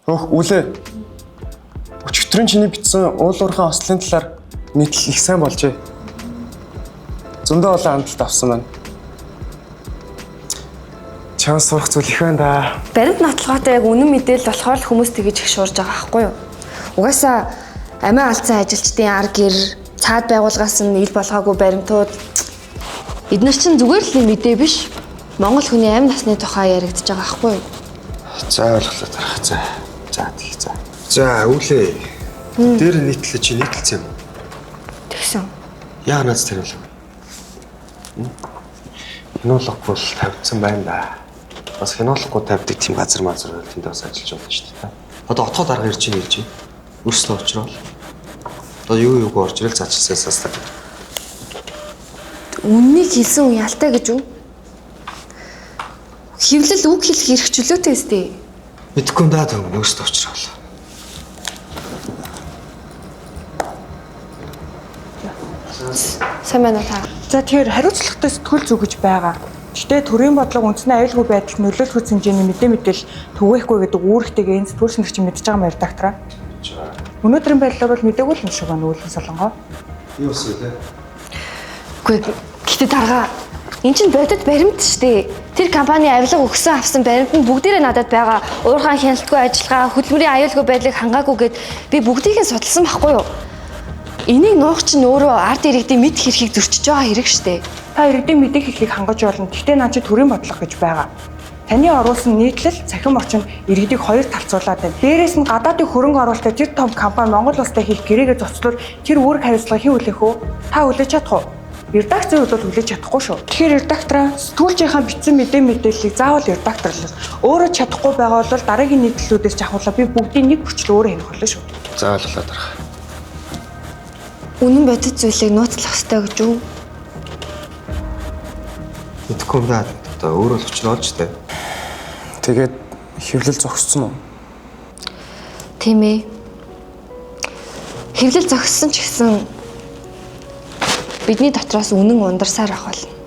Өөх үлээ. Өчигдрийн чиний бичсэн уулуурхайн ослын талаар нийтлэл их сайн болжээ. Зөндөө олон амжилт авсан байна. Чанс сурах зүйл их байна да. Баримт нотлогоотой яг үнэн мэдээлэл болохоор л хүмүүс тэгэж их шуурж байгаа байхгүй юу? Угаасаа амиа алдсан ажилчдын ар гэр, цаад байгууллагаас нь ил болгоогүй баримтууд эдгээр чинь зүгээр л мэдээ биш. Монгол хүний амь насны тухай яригдж байгаа байхгүй юу? За ойлголоо тарах. За тий. За үүлээ. Дээр нийтлээ чи нийтлсэн юм уу? Тэгсэн. Яа наац тэрэл. Хинуулах бол тавьдсан байна да. Бас хинуулахгүй тавьдаг тийм газар мазар тэнд бас ажиллаж байна шүү дээ. Одоо отгоод арга ирж байна. Өөрснөө очрол. Одоо юу орж ирэл заачлаасаас та. Үннийг хэлсэн үе ялтай гэж үү? Хэвлэл үг хэлэх эрх чөлөөтэй өстэй. Мэдхгүй даа төв өөрснөө очрол. Сайн байна уу та? За тэгэхээр хариуцлагатай сэтгүүл зүгэж байгаа. Гэхдээ төрийн бодлого үндэсний аюулгүй байдалд нөлөөлөх хүч хэмжээний мэдээлэл түгээхгүй гэдэг үүрэгтэйгээ энэ сэтгүүлч нар чинь мэдж байгаа мээр редактораа. Өнөөдрийн байдлаар бол мэдээгүй л юм шиг байна Үүлэн Солонгоо. Юу вэ? Үгүй гэхдээ дарга эн чинь бодит баримт шүү дээ. Тэр компани авилга өгсөн авсан баримт нь бүгдээрээ надад байгаа. Уурхаан хяналтгүй ажиллагаа, хөдөлмөрийн аюулгүй байдлыг хангаагүй гэд би бүгдийг нь судалсан байхгүй юу? Энийг нуух чинь өөрөө ард иргэдийн мэд хэрхийг зөрчиж байгаа хэрэг штэ. Та иргэдийн мэдээ хэрхийг хангаж болно. Гэхдээ наа чи төрийн бодлого гэж байгаа. Таны оруулсан нийтлэл цахим орчинд иргэдийг хоёр талцуулаад байна. Дээрээс нь гадаадын хөрөнгө оруулалттай тэр том компани Монгол улстай хийх гэрээгээ зочлоор тэр үүрэг хариуцлага хэн хүлээх вэ? Та хүлээж чадах уу? Редакцийн хувьд бол хүлээж чадахгүй шүү. Тэгэхээр редактораа сэтгүүлчийнхаа бичсэн мэдээллийг заавал редакторлол. Өөрөө чадахгүй байгаа бол дараагийн нийтлэлүүдээс жахуулаа би бүгдийн нэг хүчлээ өөрөө хийх болно шүү. За ойлголоо тарах. Үнэн бодит зүйлийг нууцлах хэрэгтэй гэж үү? Мэдхгүй даа. Одоо өөрөө л очролж тээ. Тэгээд хэвлэл зогссон уу? Тийм ээ. Хэвлэл зогссон ч гэсэн бидний дотроос үнэн ундарсаар ах болно.